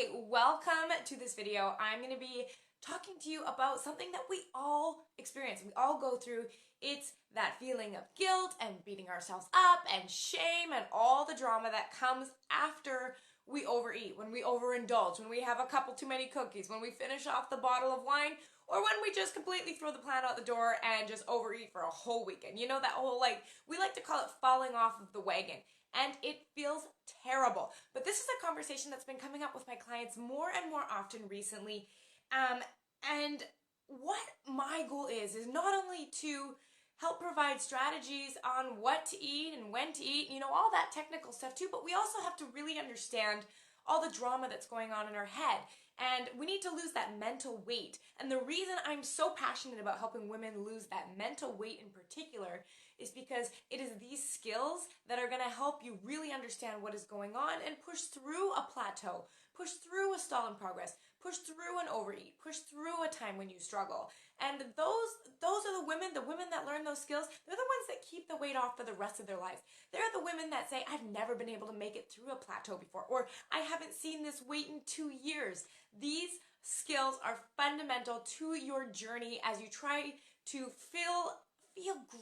Okay, welcome to this video. I'm going to be talking to you about something that we all experience, we all go through. It's that feeling of guilt and beating ourselves up and shame and all the drama that comes after we overeat, when we overindulge, when we have a couple too many cookies, when we finish off the bottle of wine, or when we just completely throw the plan out the door and just overeat for a whole weekend. You know, that whole, we like to call it falling off of the wagon. And it feels terrible. But this is a conversation that's been coming up with my clients more and more often recently. And what my goal is not only to help provide strategies on what to eat and when to eat, you know, all that technical stuff too, but we also have to really understand all the drama that's going on in our head. And we need to lose that mental weight. And the reason I'm so passionate about helping women lose that mental weight in particular is because it is these skills that are going to help you really understand what is going on and push through a plateau, push through a stall in progress, push through an overeat, push through a time when you struggle. And those are the women that learn those skills. They're the ones that keep the weight off for the rest of their lives. They're the women that say, I've never been able to make it through a plateau before, or I haven't seen this weight in 2 years. These skills are fundamental to your journey as you try to feel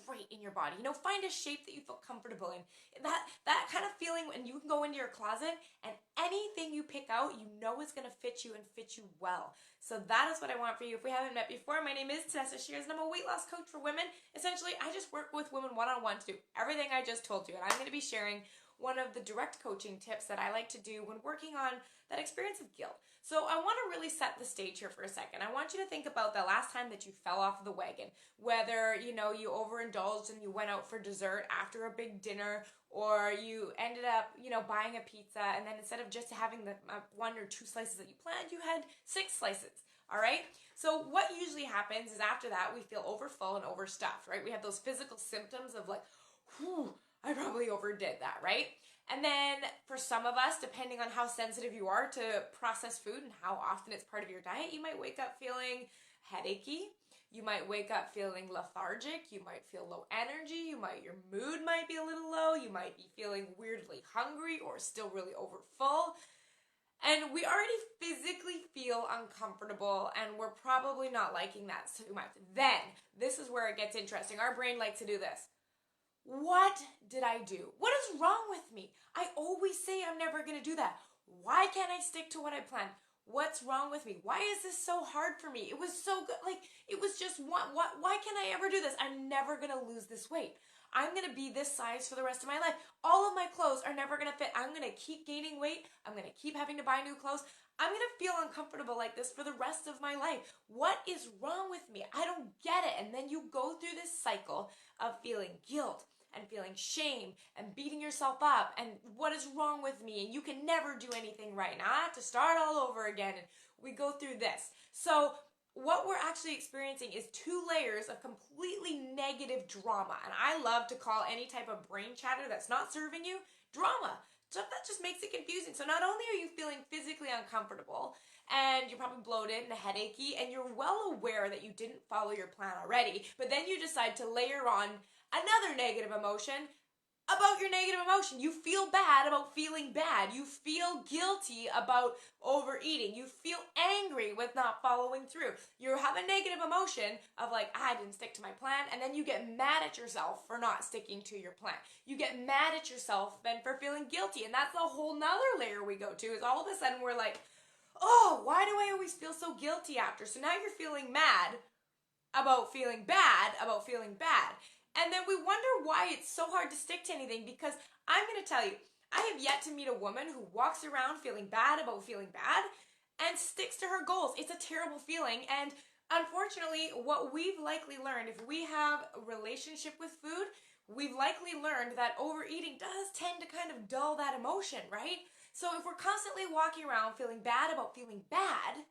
great in your body. You know, find a shape that you feel comfortable in. That kind of feeling when you can go into your closet and anything you pick out, you know is going to fit you and fit you well. So that is what I want for you. If we haven't met before, my name is Tessa Shears and I'm a weight loss coach for women. Essentially, I just work with women one-on-one to do everything I just told you. And I'm going to be sharing one of the direct coaching tips that I like to do when working on that experience of guilt. So I want to really set the stage here for a second. I want you to think about the last time that you fell off the wagon, whether, you know, you overindulged and you went out for dessert after a big dinner, or you ended up, you know, buying a pizza and then instead of just having the 1 or 2 slices that you planned, you had 6 slices. All right. So what usually happens is after that, we feel overfull and overstuffed, right? We have those physical symptoms of like, whew, I probably overdid that, right? And then for some of us, depending on how sensitive you are to processed food and how often it's part of your diet, you might wake up feeling headachy. You might wake up feeling lethargic. You might feel low energy. Your mood might be a little low. You might be feeling weirdly hungry or still really overfull. And we already physically feel uncomfortable and we're probably not liking that too much. Then, this is where it gets interesting. Our brain likes to do this. What did I do? What is wrong with me? I always say I'm never going to do that. Why can't I stick to what I planned? What's wrong with me? Why is this so hard for me? It was so good. Like, it was just one. Why can't I ever do this? I'm never going to lose this weight. I'm going to be this size for the rest of my life. All of my clothes are never going to fit. I'm going to keep gaining weight. I'm going to keep having to buy new clothes. I'm going to feel uncomfortable like this for the rest of my life. What is wrong with me? I don't get it. And then you go through this cycle of feeling guilt and feeling shame and beating yourself up and what is wrong with me and you can never do anything right. Now I have to start all over again, and we go through this. So what we're actually experiencing is 2 layers of completely negative drama, and I love to call any type of brain chatter that's not serving you drama. Stuff that just makes it confusing. So not only are you feeling physically uncomfortable and you're probably bloated and headachy and you're well aware that you didn't follow your plan already, but then you decide to layer on another negative emotion about your negative emotion. You feel bad about feeling bad. You feel guilty about overeating. You feel angry with not following through. You have a negative emotion of like, I didn't stick to my plan, and then you get mad at yourself for not sticking to your plan. You get mad at yourself then for feeling guilty, and that's a whole nother layer we go to, is all of a sudden we're like, oh, why do I always feel so guilty after? So now you're feeling mad about feeling bad about feeling bad. And then we wonder why it's so hard to stick to anything, because I'm going to tell you, I have yet to meet a woman who walks around feeling bad about feeling bad and sticks to her goals. It's a terrible feeling, and unfortunately, what we've likely learned, if we have a relationship with food, we've likely learned that overeating does tend to kind of dull that emotion, right? So if we're constantly walking around feeling bad about feeling bad,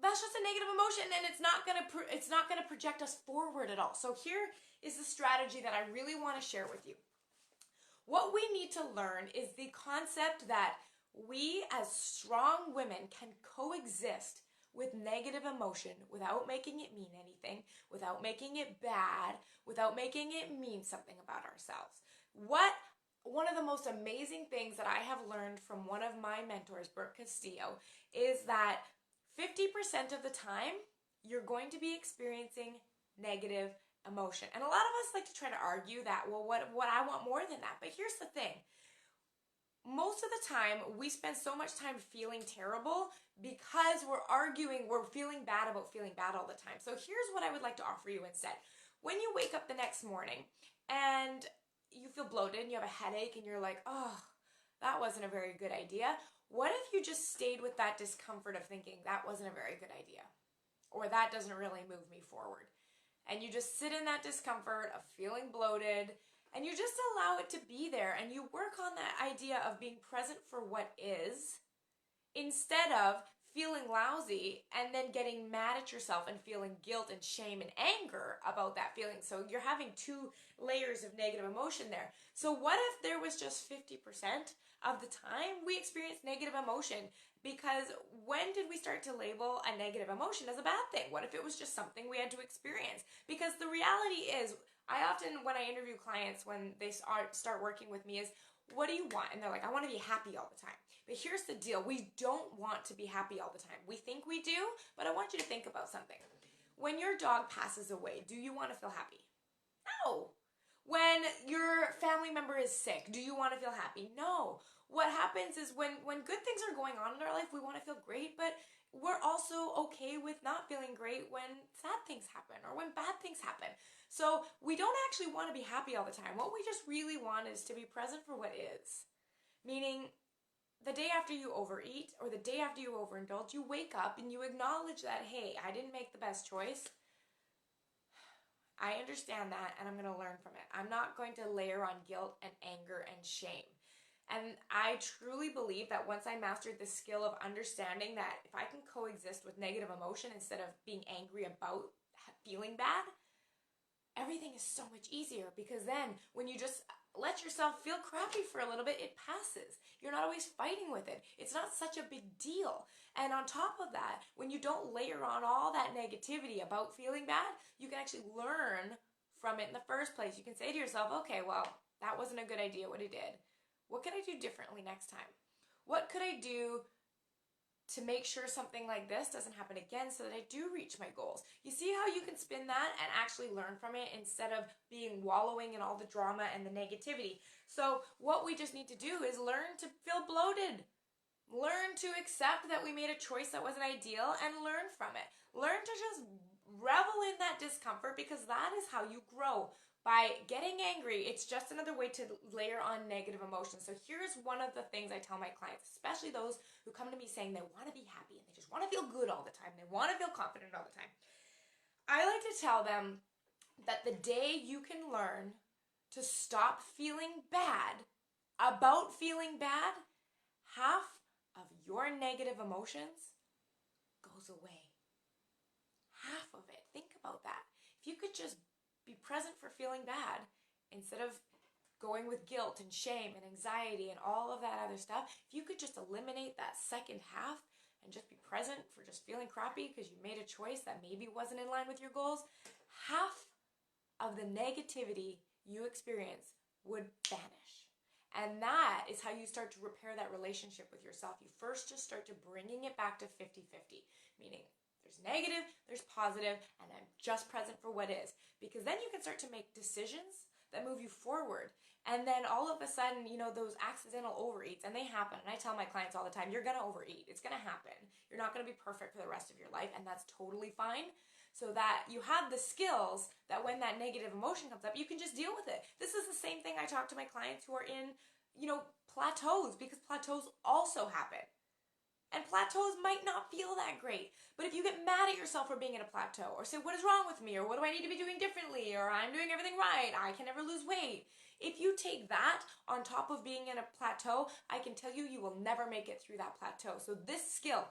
that's just a negative emotion, and it's not gonna project us forward at all. So here is the strategy that I really want to share with you. What we need to learn is the concept that we as strong women can coexist with negative emotion without making it mean anything, without making it bad, without making it mean something about ourselves. What one of the most amazing things that I have learned from one of my mentors, Brooke Castillo, is that 50% of the time, you're going to be experiencing negative emotion. And a lot of us like to try to argue that, well, what I want more than that. But here's the thing. Most of the time, we spend so much time feeling terrible because we're arguing, we're feeling bad about feeling bad all the time. So here's what I would like to offer you instead. When you wake up the next morning and you feel bloated and you have a headache and you're like, oh, that wasn't a very good idea. What if you just stayed with that discomfort of thinking that wasn't a very good idea? Or that doesn't really move me forward. And you just sit in that discomfort of feeling bloated and you just allow it to be there and you work on that idea of being present for what is instead of feeling lousy and then getting mad at yourself and feeling guilt and shame and anger about that feeling. So you're having two layers of negative emotion there. So what if there was just 50% of the time we experience negative emotion? Because when did we start to label a negative emotion as a bad thing? What if it was just something we had to experience? Because the reality is, I often, when I interview clients, when they start working with me, is, what do you want? And they're like, I want to be happy all the time. But here's the deal. We don't want to be happy all the time. We think we do, but I want you to think about something. When your dog passes away, do you want to feel happy? No. When your family member is sick, do you want to feel happy? No. What happens is when good things are going on in our life, we want to feel great, but we're also okay with not feeling great when sad things happen or when bad things happen. So we don't actually want to be happy all the time. What we just really want is to be present for what is. Meaning, the day after you overeat or the day after you overindulge, you wake up and you acknowledge that, hey, I didn't make the best choice. I understand that and I'm going to learn from it. I'm not going to layer on guilt and anger and shame. And I truly believe that once I mastered the skill of understanding that if I can coexist with negative emotion instead of being angry about feeling bad, everything is so much easier, because then when you just let yourself feel crappy for a little bit, it passes. You're not always fighting with it. It's not such a big deal. And on top of that, when you don't layer on all that negativity about feeling bad, you can actually learn from it in the first place. You can say to yourself, okay, well, that wasn't a good idea what I did. What could I do differently next time? What could I do to make sure something like this doesn't happen again so that I do reach my goals? You see how you can spin that and actually learn from it instead of being wallowing in all the drama and the negativity. So what we just need to do is learn to feel bloated. Learn to accept that we made a choice that wasn't ideal and learn from it. Learn to just revel in that discomfort, because that is how you grow. By getting angry, it's just another way to layer on negative emotions. So here's one of the things I tell my clients, especially those who come to me saying they want to be happy and they just want to feel good all the time. They want to feel confident all the time. I like to tell them that the day you can learn to stop feeling bad about feeling bad, half of your negative emotions goes away. Half of it. Think about that. If you could just be present for feeling bad instead of going with guilt and shame and anxiety and all of that other stuff, if you could just eliminate that second half and just be present for just feeling crappy because you made a choice that maybe wasn't in line with your goals, half of the negativity you experience would vanish. And that is how you start to repair that relationship with yourself. You first just start to bringing it back to 50-50, meaning there's negative, there's positive, and I'm just present for what is. Because then you can start to make decisions that move you forward. And then all of a sudden, those accidental overeats, and they happen. And I tell my clients all the time, you're going to overeat. It's going to happen. You're not going to be perfect for the rest of your life, and that's totally fine. So that you have the skills that when that negative emotion comes up, you can just deal with it. This is the same thing I talk to my clients who are in, plateaus, because plateaus also happen. And plateaus might not feel that great. But if you get mad at yourself for being in a plateau, or say, what is wrong with me? Or what do I need to be doing differently? Or I'm doing everything right. I can never lose weight. If you take that on top of being in a plateau, I can tell you, you will never make it through that plateau. So this skill,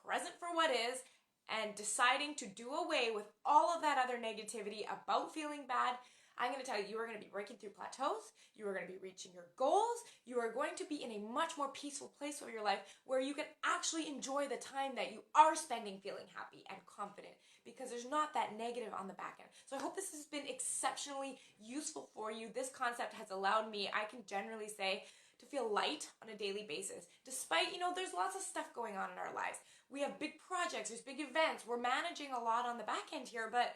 present for what is, and deciding to do away with all of that other negativity about feeling bad, I'm going to tell you, you are going to be breaking through plateaus, you are going to be reaching your goals, you are going to be in a much more peaceful place of your life where you can actually enjoy the time that you are spending feeling happy and confident, because there's not that negative on the back end. So I hope this has been exceptionally useful for you. This concept has allowed me, I can generally say, to feel light on a daily basis. Despite, there's lots of stuff going on in our lives. We have big projects, there's big events, we're managing a lot on the back end here, but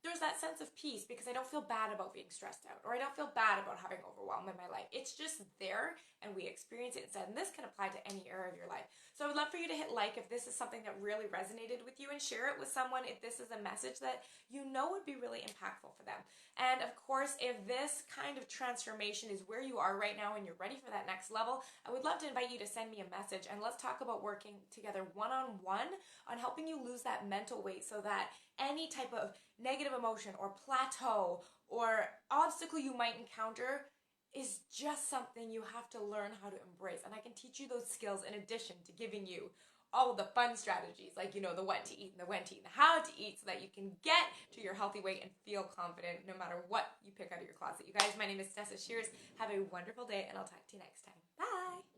there's that sense of peace because I don't feel bad about being stressed out, or I don't feel bad about having overwhelm in my life. It's just there and we experience it instead. And this can apply to any area of your life. So I would love for you to hit like if this is something that really resonated with you, and share it with someone if this is a message that you know would be really impactful for them. And of course, if this kind of transformation is where you are right now and you're ready for that next level, I would love to invite you to send me a message and let's talk about working together one-on-one on helping you lose that mental weight so that any type of negative emotion or plateau or obstacle you might encounter is just something you have to learn how to embrace. And I can teach you those skills in addition to giving you all of the fun strategies, like, the what to eat and the when to eat and the how to eat, so that you can get to your healthy weight and feel confident no matter what you pick out of your closet. You guys, my name is Tessa Shears. Have a wonderful day, and I'll talk to you next time. Bye!